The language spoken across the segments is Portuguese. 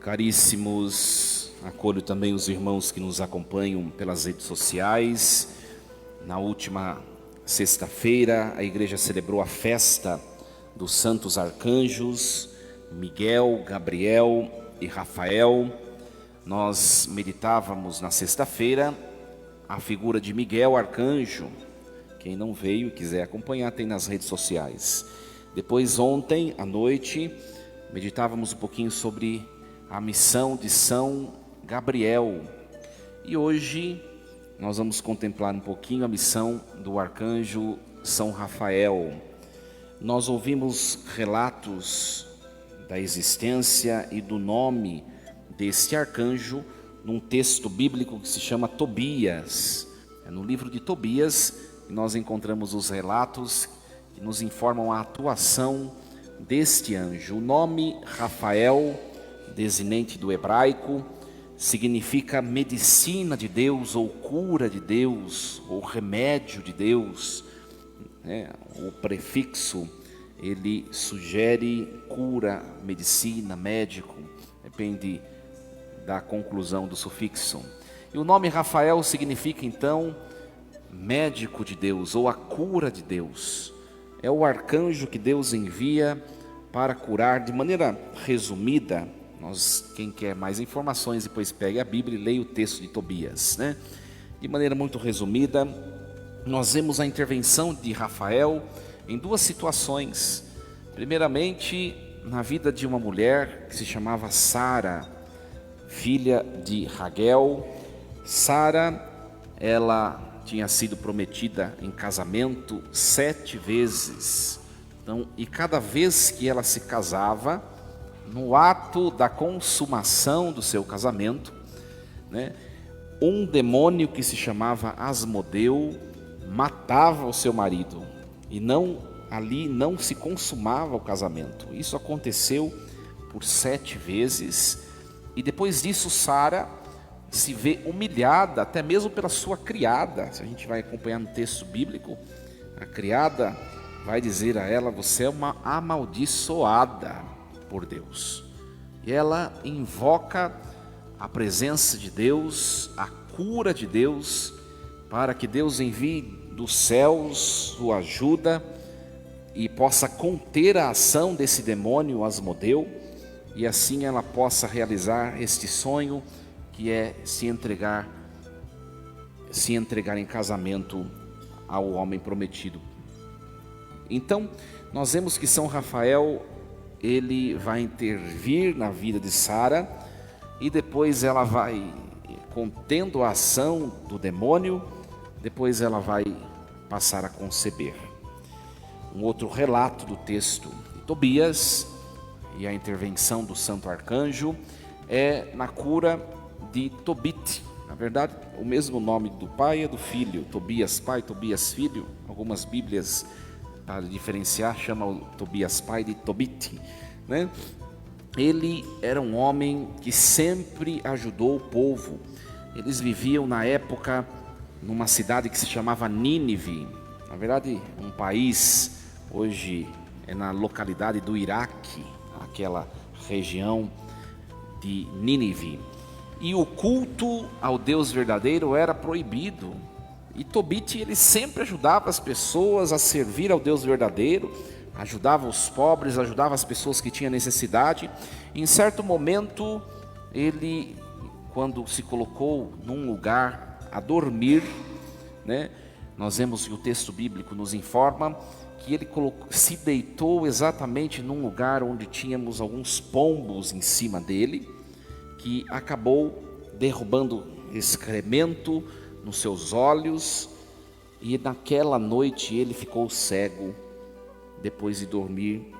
Caríssimos, acolho também os irmãos que nos acompanham pelas redes sociais. Na última sexta-feira, a igreja celebrou a festa dos santos arcanjos, Miguel, Gabriel e Rafael. Nós meditávamos na sexta-feira a figura de Miguel, arcanjo. Quem não veio e quiser acompanhar, tem nas redes sociais. Depois, ontem à noite, meditávamos um pouquinho sobre a missão de São Gabriel. E hoje nós vamos contemplar um pouquinho a missão do arcanjo São Rafael. Nós ouvimos relatos da existência e do nome deste arcanjo num texto bíblico que se chama Tobias. É no livro de Tobias que nós encontramos os relatos que nos informam a atuação deste anjo. O nome Rafael, desinente do hebraico, significa medicina de Deus, ou cura de Deus, ou remédio de Deus. O prefixo, ele sugere cura, medicina, médico, depende da conclusão do sufixo. E o nome Rafael significa então médico de Deus, ou a cura de Deus. É o arcanjo que Deus envia para curar. De maneira resumida, quem quer mais informações, depois pegue a Bíblia e leia o texto de Tobias, De maneira muito resumida, nós vemos a intervenção de Rafael em duas situações. Primeiramente, na vida de uma mulher que se chamava Sara, filha de Raguel. Sara, ela tinha sido prometida em casamento 7 vezes. Então, e cada vez que ela se casava, no ato da consumação do seu casamento, um demônio que se chamava Asmodeu matava o seu marido, e ali não se consumava o casamento. Isso aconteceu por 7 vezes, e depois disso Sara se vê humilhada, até mesmo pela sua criada. Se a gente vai acompanhar no texto bíblico, a criada vai dizer a ela: você é uma amaldiçoada por Deus. E ela invoca a presença de Deus, a cura de Deus, para que Deus envie dos céus sua ajuda e possa conter a ação desse demônio Asmodeu, e assim ela possa realizar este sonho, que é se entregar em casamento ao homem prometido. Então, nós vemos que São Rafael, ele vai intervir na vida de Sara, e depois ela vai contendo a ação do demônio, depois ela vai passar a conceber. Um outro relato do texto de Tobias e a intervenção do santo arcanjo é na cura de Tobit. Na verdade, o mesmo nome do pai é do filho, Tobias pai, Tobias filho. Algumas Bíblias, para diferenciar, chamam o Tobias pai de Tobit, Ele era um homem que sempre ajudou o povo. Eles viviam na época numa cidade que se chamava Nínive. Na verdade, um país, hoje é na localidade do Iraque, aquela região de Nínive. E o culto ao Deus verdadeiro era proibido. E Tobit, ele sempre ajudava as pessoas a servir ao Deus verdadeiro, ajudava os pobres, ajudava as pessoas que tinham necessidade. Em certo momento, ele, quando se colocou num lugar a dormir, nós vemos que o texto bíblico nos informa que ele se deitou exatamente num lugar onde tínhamos alguns pombos em cima dele, que acabou derrubando excremento nos seus olhos, e naquela noite ele ficou cego. Depois de dormir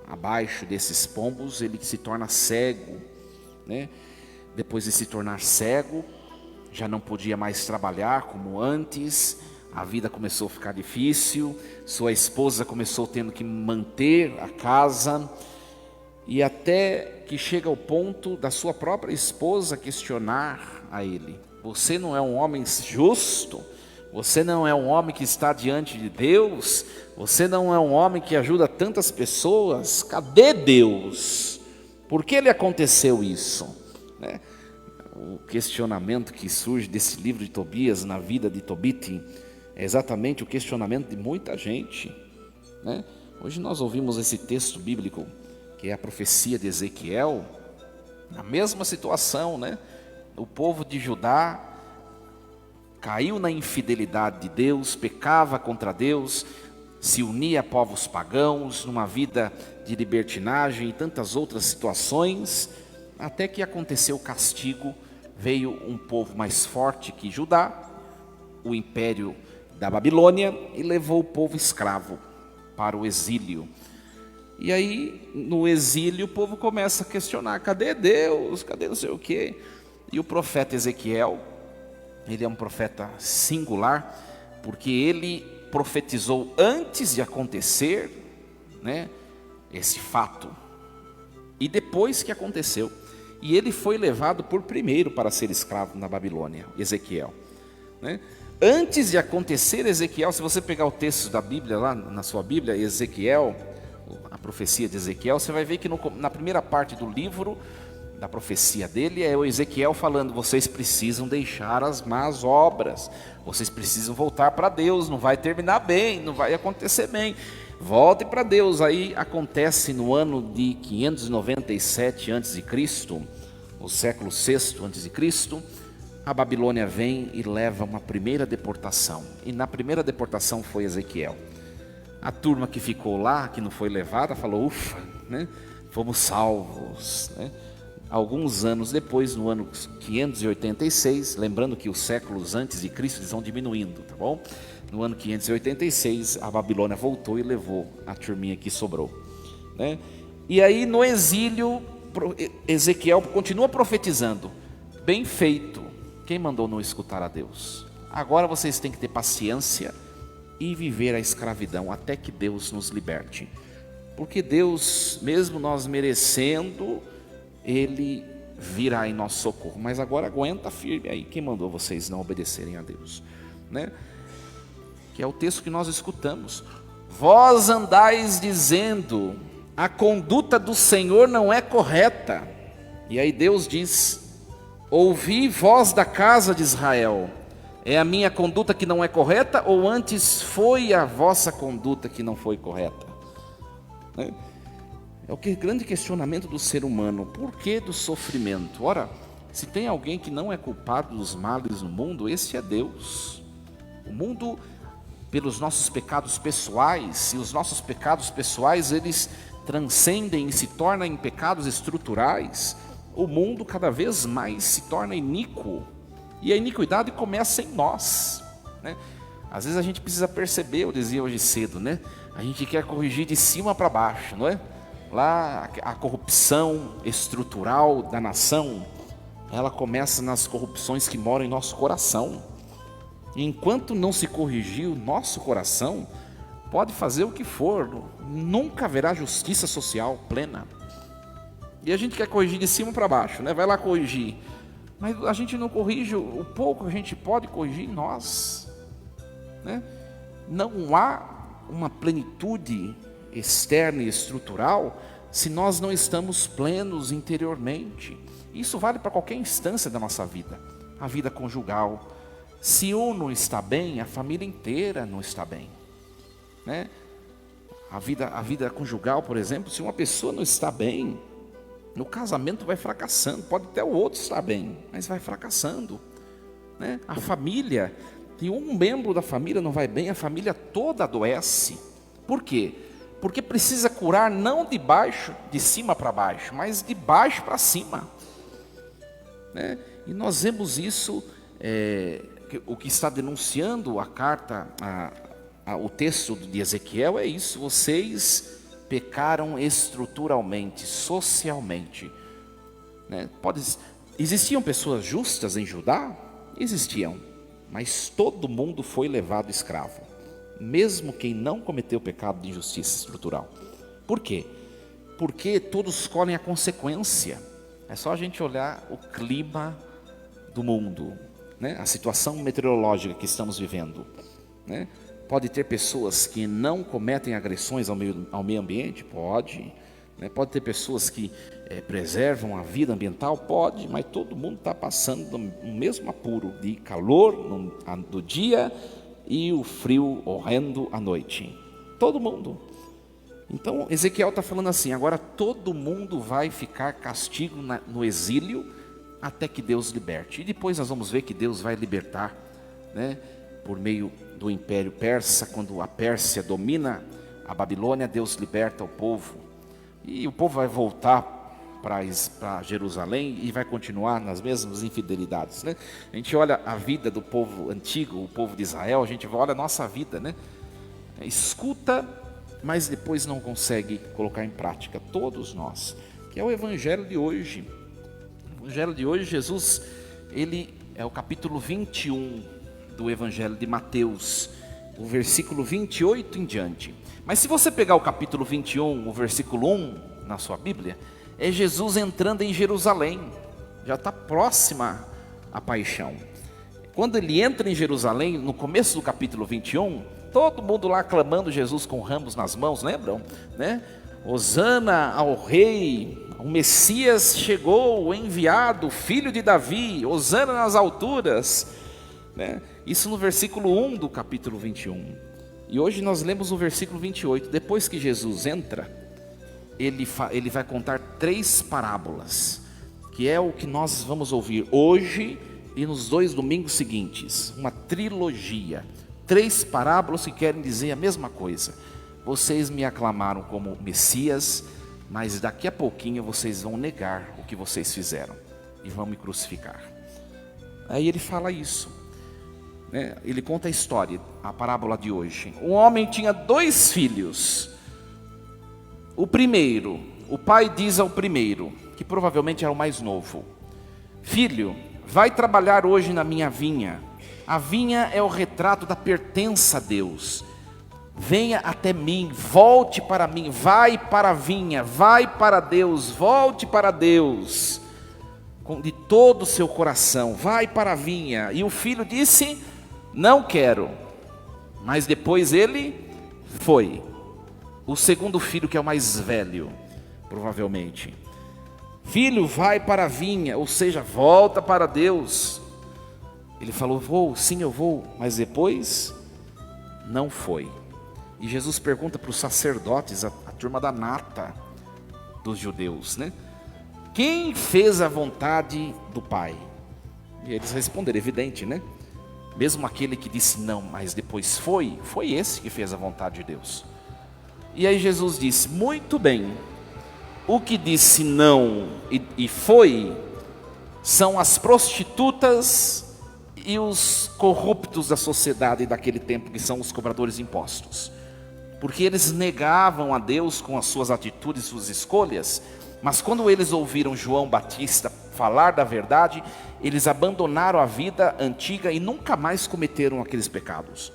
abaixo desses pombos, ele se torna cego, Depois de se tornar cego, já não podia mais trabalhar como antes, a vida começou a ficar difícil, sua esposa começou tendo que manter a casa, e até que chega ao ponto da sua própria esposa questionar a ele: você não é um homem justo? Você não é um homem que está diante de Deus? Você não é um homem que ajuda tantas pessoas? Cadê Deus? Por que lhe aconteceu isso? Né? O questionamento que surge desse livro de Tobias na vida de Tobit é exatamente o questionamento de muita gente, né? Hoje nós ouvimos esse texto bíblico, que é a profecia de Ezequiel, na mesma situação, né? O povo de Judá caiu na infidelidade de Deus, pecava contra Deus, se unia a povos pagãos, numa vida de libertinagem e tantas outras situações, até que aconteceu o castigo, veio um povo mais forte que Judá, o império da Babilônia, e levou o povo escravo para o exílio. E aí, no exílio, o povo começa a questionar, cadê Deus, cadê não sei o quê? E o profeta Ezequiel, ele é um profeta singular, porque ele profetizou antes de acontecer, né, esse fato, e depois que aconteceu. E ele foi levado por primeiro para ser escravo na Babilônia, Ezequiel, né? Antes de acontecer Ezequiel, se você pegar o texto da Bíblia, lá na sua Bíblia, Ezequiel, a profecia de Ezequiel, você vai ver que na primeira parte do livro, da profecia dele, é o Ezequiel falando, vocês precisam deixar as más obras, vocês precisam voltar para Deus, não vai terminar bem, não vai acontecer bem, volte para Deus. Aí acontece no ano de 597 a.C., o século VI a.C., a Babilônia vem e leva uma primeira deportação, e na primeira deportação foi Ezequiel. A turma que ficou lá, que não foi levada, falou, ufa, né? Fomos salvos, né? Alguns anos depois, no ano 586, lembrando que os séculos antes de Cristo eles vão diminuindo, tá bom? No ano 586, a Babilônia voltou e levou a turminha que sobrou, né? E aí no exílio, Ezequiel continua profetizando, bem feito, quem mandou não escutar a Deus? Agora vocês têm que ter paciência e viver a escravidão até que Deus nos liberte, porque Deus, mesmo nós merecendo, Ele virá em nosso socorro, mas agora aguenta firme aí, quem mandou vocês não obedecerem a Deus, né? Que é o texto que nós escutamos, vós andais dizendo, a conduta do Senhor não é correta, e aí Deus diz, ouvi voz da casa de Israel, é a minha conduta que não é correta, ou antes foi a vossa conduta que não foi correta? Né? É o grande questionamento do ser humano, por que do sofrimento? Ora, se tem alguém que não é culpado dos males no mundo, esse é Deus. O mundo, pelos nossos pecados pessoais, e os nossos pecados pessoais, eles transcendem e se tornam em pecados estruturais, o mundo cada vez mais se torna iníquo, e a iniquidade começa em nós, né? Às vezes a gente precisa perceber, eu dizia hoje cedo, né? A gente quer corrigir de cima para baixo, não é? Lá a corrupção estrutural da nação, ela começa nas corrupções que moram em nosso coração. E enquanto não se corrigir o nosso coração, pode fazer o que for, nunca haverá justiça social plena. E a gente quer corrigir de cima para baixo, né? Vai lá corrigir, mas a gente não corrige o pouco que a gente pode corrigir em nós, né? Não há uma plenitude externa e estrutural se nós não estamos plenos interiormente. Isso vale para qualquer instância da nossa vida. A vida conjugal, se um não está bem, a família inteira não está bem, né? A vida conjugal, por exemplo, se uma pessoa não está bem, no casamento vai fracassando. Pode até o outro estar bem, mas vai fracassando, né? A família, se um membro da família não vai bem, a família toda adoece. Por quê? Porque precisa curar não de cima para baixo, mas de baixo para cima, né? E nós vemos isso, o que está denunciando a carta, o texto de Ezequiel é isso: vocês pecaram estruturalmente, socialmente, né? Existiam pessoas justas em Judá? Existiam, mas todo mundo foi levado escravo, mesmo quem não cometeu pecado de injustiça estrutural. Por quê? Porque todos colhem a consequência. É só a gente olhar o clima do mundo, né? A situação meteorológica que estamos vivendo, né? Pode ter pessoas que não cometem agressões ao meio ambiente? Pode. né? Pode ter pessoas que preservam a vida ambiental, pode, mas todo mundo está passando no mesmo apuro de calor do dia e o frio horrendo à noite. Todo mundo. Então Ezequiel está falando assim: agora todo mundo vai ficar castigo no exílio até que Deus liberte. E depois nós vamos ver que Deus vai libertar, né, por meio do Império Persa. Quando a Pérsia domina a Babilônia, Deus liberta o povo. E o povo vai voltar para Jerusalém e vai continuar nas mesmas infidelidades, né? A gente olha a vida do povo antigo, o povo de Israel, a gente olha a nossa vida, né? Escuta, mas depois não consegue colocar em prática. Todos nós, que é o evangelho de hoje. O evangelho de hoje, Jesus, ele é o capítulo 21 do evangelho de Mateus, o versículo 28 em diante. Mas se você pegar o capítulo 21, o versículo 1 na sua Bíblia, é Jesus entrando em Jerusalém, já está próxima a paixão. Quando ele entra em Jerusalém, no começo do capítulo 21, todo mundo lá aclamando Jesus com ramos nas mãos, lembram? Né? Hosana ao rei, o Messias chegou, o enviado, filho de Davi, hosana nas alturas, né? Isso no versículo 1 do capítulo 21. E hoje nós lemos o versículo 28. Depois que Jesus entra, ele vai contar 3 parábolas, que é o que nós vamos ouvir hoje e nos 2 domingos seguintes. Uma trilogia, 3 parábolas que querem dizer a mesma coisa. Vocês me aclamaram como Messias, mas daqui a pouquinho vocês vão negar o que vocês fizeram e vão me crucificar. Aí ele fala isso, né? Ele conta a história, a parábola de hoje. Um homem tinha 2 filhos. O primeiro, o pai diz ao primeiro, que provavelmente era o mais novo: filho, vai trabalhar hoje na minha vinha. A vinha é o retrato da pertença a Deus. Venha até mim, volte para mim, vai para a vinha, vai para Deus, volte para Deus, de todo o seu coração, vai para a vinha. E o filho disse: não quero. Mas depois ele foi. O segundo filho, que é o mais velho, provavelmente: filho, vai para a vinha, ou seja, volta para Deus. Ele falou: vou, sim, eu vou. Mas depois não foi. E Jesus pergunta para os sacerdotes, a turma da nata dos judeus, né? Quem fez a vontade do Pai? E eles responderam: evidente, né? Mesmo aquele que disse não, mas depois foi esse que fez a vontade de Deus. E aí Jesus disse: muito bem, o que disse não e foi, são as prostitutas e os corruptos da sociedade daquele tempo, que são os cobradores de impostos. Porque eles negavam a Deus com as suas atitudes, suas escolhas, mas quando eles ouviram João Batista falar da verdade, eles abandonaram a vida antiga e nunca mais cometeram aqueles pecados.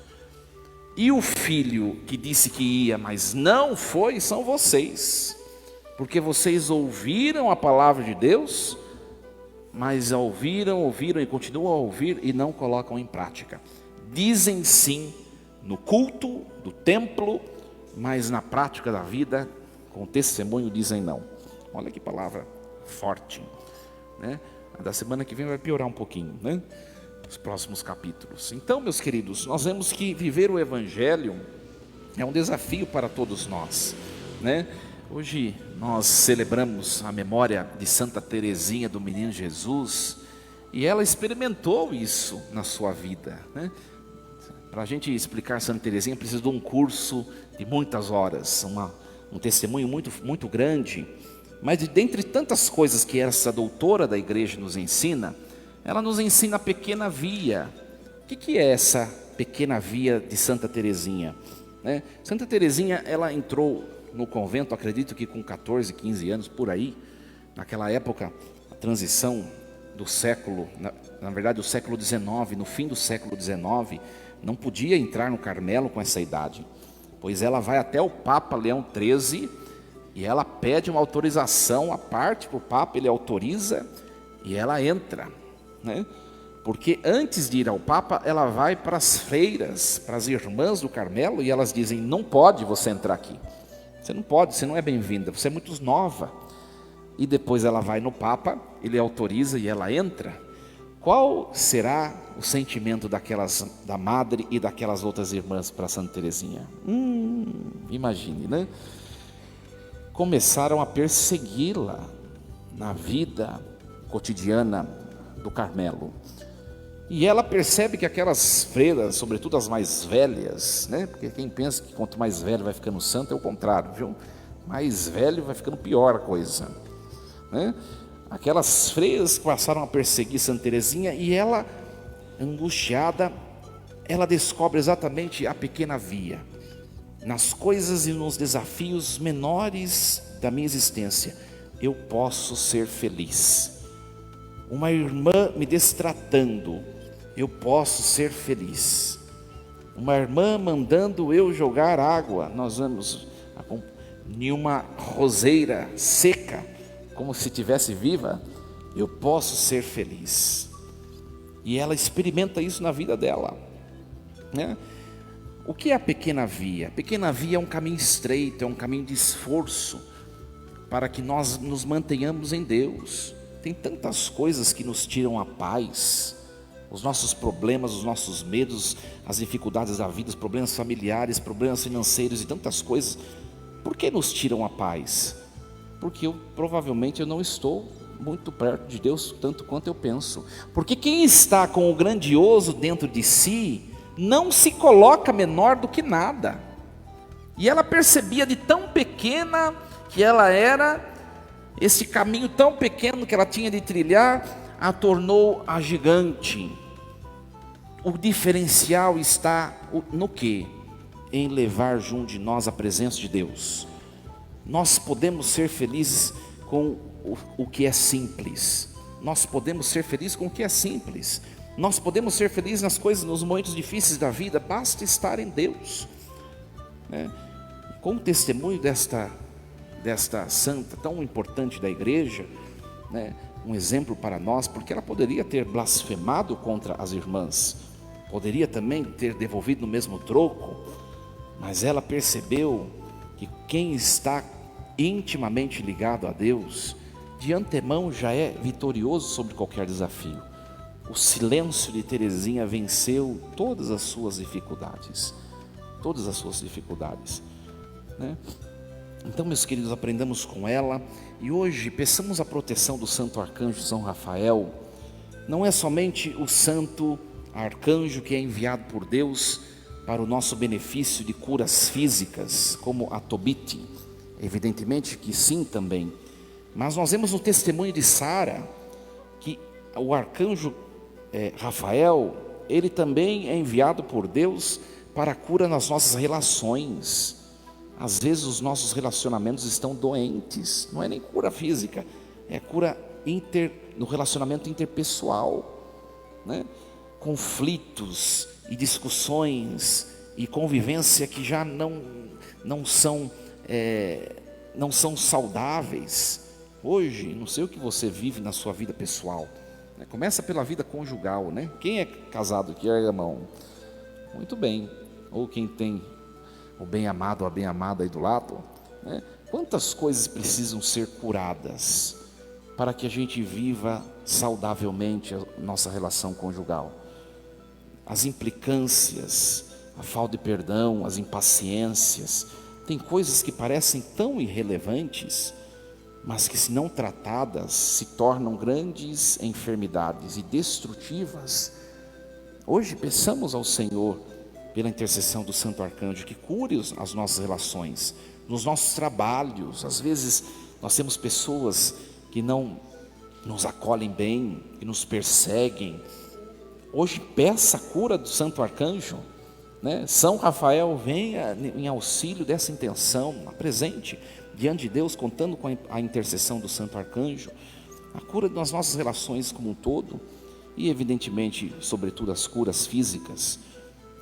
E o filho que disse que ia, mas não foi, são vocês, porque vocês ouviram a palavra de Deus, mas ouviram e continuam a ouvir e não colocam em prática. Dizem sim no culto do templo, mas na prática da vida, com testemunho, dizem não. Olha que palavra forte, né? A da semana que vem vai piorar um pouquinho, né? Os próximos capítulos. Então, meus queridos, nós vemos que viver o Evangelho é um desafio para todos nós, né? Hoje nós celebramos a memória de Santa Teresinha do Menino Jesus, e ela experimentou isso na sua vida, né? Para a gente explicar Santa Teresinha, precisa de um curso de muitas horas, um testemunho muito grande. Mas dentre tantas coisas que essa doutora da igreja nos ensina, ela nos ensina a pequena via. O que é essa pequena via de Santa Teresinha, né? Santa Teresinha, ela entrou no convento, acredito que com 14, 15 anos, por aí. Naquela época, a transição do século, na verdade o século XIX, no fim do século XIX, não podia entrar no Carmelo com essa idade, pois ela vai até o Papa Leão XIII, e ela pede uma autorização à parte para o Papa, ele autoriza, e ela entra, né? Porque antes de ir ao Papa, ela vai para as freiras, para as irmãs do Carmelo, e elas dizem: não pode você entrar aqui, Você não pode, você não é bem-vinda, você é muito nova. E depois ela vai no Papa, ele autoriza e ela entra. Qual será o sentimento da madre e daquelas outras irmãs para Santa Teresinha? Imagine, né? Começaram a persegui-la na vida cotidiana do Carmelo. E ela percebe que aquelas freiras, sobretudo as mais velhas, né? Porque quem pensa que quanto mais velho vai ficando santo é o contrário, viu? Mais velho vai ficando pior a coisa, né? Aquelas freiras passaram a perseguir Santa Teresinha e ela, angustiada, ela descobre exatamente a pequena via. Nas coisas e nos desafios menores da minha existência, eu posso ser feliz. Uma irmã me destratando, eu posso ser feliz. Uma irmã mandando eu jogar água, nós vamos em uma roseira seca, como se estivesse viva, eu posso ser feliz. E ela experimenta isso na vida dela, né? O que é a pequena via? A pequena via é um caminho estreito, é um caminho de esforço, para que nós nos mantenhamos em Deus. Tem tantas coisas que nos tiram a paz, os nossos problemas, os nossos medos, as dificuldades da vida, os problemas familiares, problemas financeiros e tantas coisas. Por que nos tiram a paz? Porque provavelmente eu não estou muito perto de Deus, tanto quanto eu penso. Porque quem está com o grandioso dentro de si, não se coloca menor do que nada. E ela percebia de tão pequena que ela era, esse caminho tão pequeno que ela tinha de trilhar, a tornou a gigante. O diferencial está no quê? Em levar junto de nós a presença de Deus. Nós podemos ser felizes com o que é simples. Nós podemos ser felizes com o que é simples. Nós podemos ser felizes nas coisas, nos momentos difíceis da vida. Basta estar em Deus, né? Com o testemunho desta santa tão importante da igreja, né? Um exemplo para nós, porque ela poderia ter blasfemado contra as irmãs, poderia também ter devolvido no mesmo troco, mas ela percebeu que quem está intimamente ligado a Deus, de antemão já é vitorioso sobre qualquer desafio. O silêncio de Teresinha venceu todas as suas dificuldades, né? Então, meus queridos, aprendamos com ela e hoje peçamos a proteção do Santo Arcanjo São Rafael. Não é somente o Santo Arcanjo que é enviado por Deus para o nosso benefício de curas físicas, como a Tobite, evidentemente que sim também, mas nós vemos no testemunho de Sara, que o Arcanjo Rafael, ele também é enviado por Deus para a cura nas nossas relações. Às vezes os nossos relacionamentos estão doentes, não é nem cura física, é cura no relacionamento interpessoal, né? Conflitos e discussões e convivência que já não são saudáveis. Hoje, não sei o que você vive na sua vida pessoal, né? Começa pela vida conjugal, né? Quem é casado aqui, erga a mão. Muito bem. Ou quem tem o bem-amado ou a bem-amada aí do lado, né? Quantas coisas precisam ser curadas para que a gente viva saudavelmente a nossa relação conjugal? As implicâncias, a falta de perdão, as impaciências, tem coisas que parecem tão irrelevantes, mas que, se não tratadas, se tornam grandes enfermidades e destrutivas. Hoje peçamos ao Senhor, pela intercessão do Santo Arcanjo, que cure as nossas relações, nos nossos trabalhos. Às vezes nós temos pessoas que não nos acolhem bem, que nos perseguem. Hoje peça a cura do Santo Arcanjo, né? São Rafael venha em auxílio dessa intenção, apresente diante de Deus, contando com a intercessão do Santo Arcanjo, a cura das nossas relações como um todo, e evidentemente, sobretudo, as curas físicas,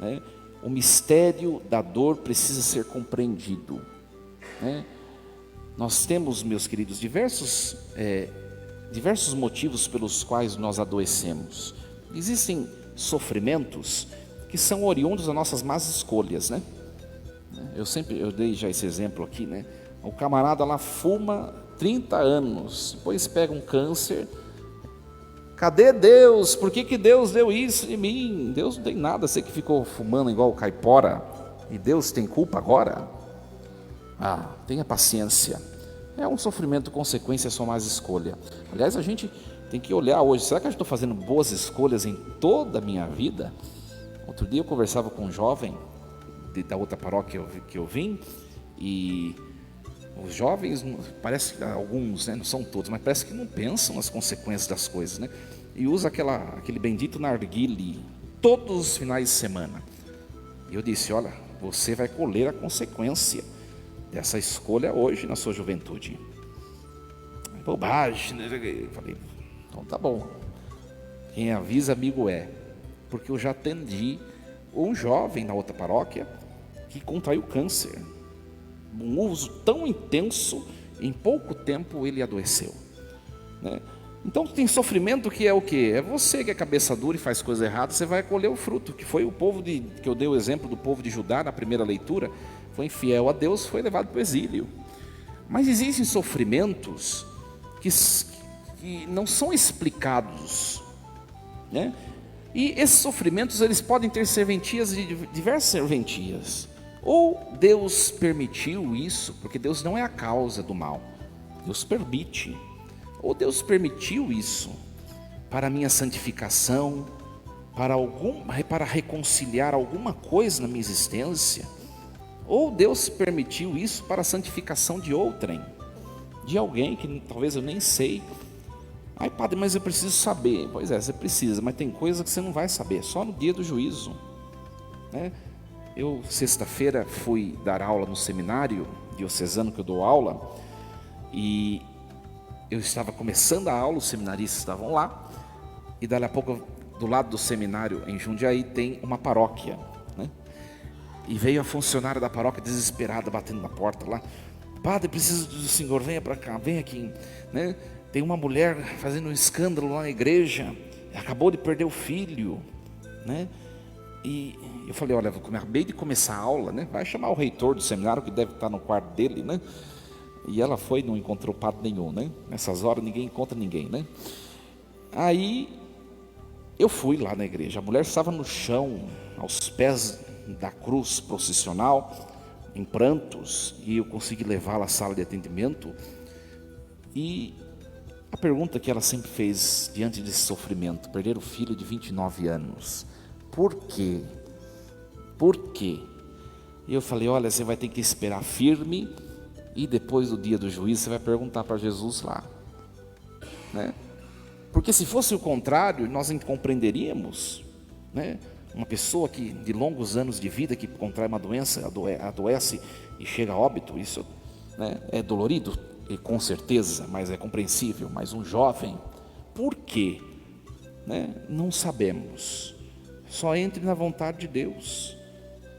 né? O mistério da dor precisa ser compreendido, né? Nós temos, meus queridos, diversos motivos pelos quais nós adoecemos. Existem sofrimentos que são oriundos das nossas más escolhas, né? Eu dei já esse exemplo aqui, né? O camarada lá fuma 30 anos, depois pega um câncer. Cadê Deus? Por que Deus deu isso em mim? Deus não tem nada, você que ficou fumando igual caipora, e Deus tem culpa agora? Tenha paciência. É um sofrimento, consequência, só mais escolha. Aliás, a gente tem que olhar hoje, será que eu estou fazendo boas escolhas em toda a minha vida? Outro dia eu conversava com um jovem da outra paróquia que eu vim, e os jovens, parece que alguns, né, não são todos, mas parece que não pensam nas consequências das coisas, né? E usa aquele bendito narguile todos os finais de semana. E eu disse, olha, você vai colher a consequência dessa escolha hoje na sua juventude. Bobagem, né? Eu falei, então tá bom. Quem avisa amigo é. Porque eu já atendi um jovem na outra paróquia que contraiu câncer. Um uso tão intenso, em pouco tempo ele adoeceu, né? Então tem sofrimento que é o quê? É você que é cabeça dura e faz coisa errada, você vai colher o fruto, que foi o povo que eu dei o exemplo do povo de Judá na primeira leitura, foi infiel a Deus, foi levado para o exílio. Mas existem sofrimentos que não são explicados, né? E esses sofrimentos, eles podem ter serventias, diversas serventias. Ou Deus permitiu isso, porque Deus não é a causa do mal, Deus permite. Ou Deus permitiu isso para a minha santificação, para reconciliar alguma coisa na minha existência. Ou Deus permitiu isso para a santificação de outrem, de alguém que talvez eu nem sei. Ai, padre, mas eu preciso saber. Pois é, você precisa, mas tem coisa que você não vai saber, só no dia do juízo, né? Eu, sexta-feira, fui dar aula no seminário diocesano que eu dou aula, e eu estava começando a aula, os seminaristas estavam lá, e dali a pouco, do lado do seminário, em Jundiaí, tem uma paróquia, né? E veio a funcionária da paróquia desesperada, batendo na porta lá, padre, preciso do senhor, venha para cá, venha aqui, né? Tem uma mulher fazendo um escândalo lá na igreja, acabou de perder o filho, né? E eu falei, olha, acabei de começar a aula, né? Vai chamar o reitor do seminário, que deve estar no quarto dele, né? E ela foi, não encontrou padre nenhum, né? Nessas horas ninguém encontra ninguém, né? Aí eu fui lá na igreja, a mulher estava no chão, aos pés da cruz processional, em prantos, e eu consegui levá-la à sala de atendimento. E a pergunta que ela sempre fez diante desse sofrimento, perder o filho de 29 anos, por quê? Por quê? E eu falei, olha, você vai ter que esperar firme, e depois do dia do juízo você vai perguntar para Jesus lá, né? Porque se fosse o contrário, nós compreenderíamos, né? Uma pessoa que de longos anos de vida, que contrai uma doença, adoece e chega a óbito, isso, né, é dolorido, e com certeza, mas é compreensível. Mas um jovem, por quê? Né? Não sabemos. Só entre na vontade de Deus,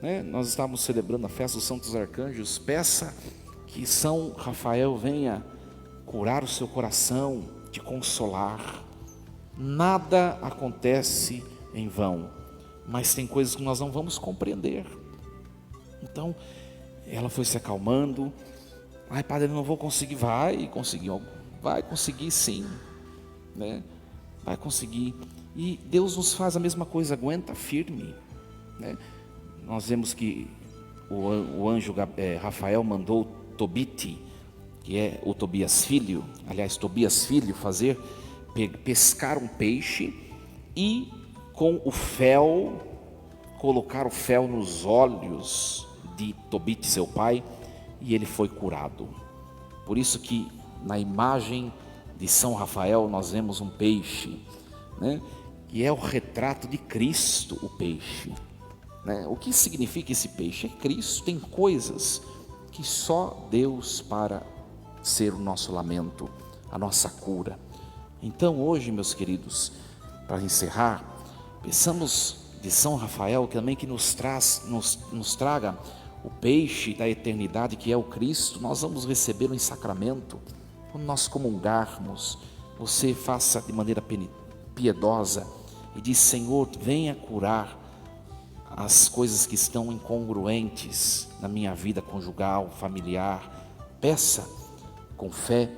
né? Nós estávamos celebrando a festa dos Santos Arcanjos. Peça que São Rafael venha curar o seu coração, te consolar. Nada acontece em vão, mas tem coisas que nós não vamos compreender. Então ela foi se acalmando. Ai, padre, eu não vou conseguir. Vai conseguir sim, né? Vai conseguir. E Deus nos faz a mesma coisa, aguenta firme, né? Nós vemos que o anjo Rafael mandou Tobite, que é o Tobias filho, pescar um peixe e com o fel, colocar o fel nos olhos de Tobite, seu pai, e ele foi curado. Por isso que na imagem de São Rafael nós vemos um peixe, né? Que é o retrato de Cristo, o peixe, né? O que significa esse peixe? É Cristo. Tem coisas que só Deus para ser o nosso lamento, a nossa cura. Então hoje, meus queridos, para encerrar, peçamos de São Rafael que também nos traga o peixe da eternidade, que é o Cristo. Nós vamos recebê-lo em sacramento. Quando nós comungarmos, você faça de maneira piedosa e diz: Senhor, venha curar as coisas que estão incongruentes na minha vida conjugal, familiar. Peça com fé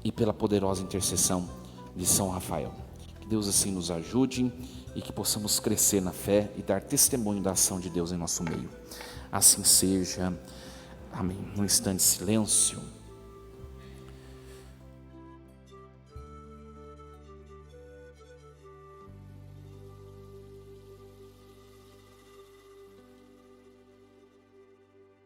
e pela poderosa intercessão de São Rafael. Que Deus assim nos ajude e que possamos crescer na fé e dar testemunho da ação de Deus em nosso meio. Assim seja. Amém. Num instante de silêncio.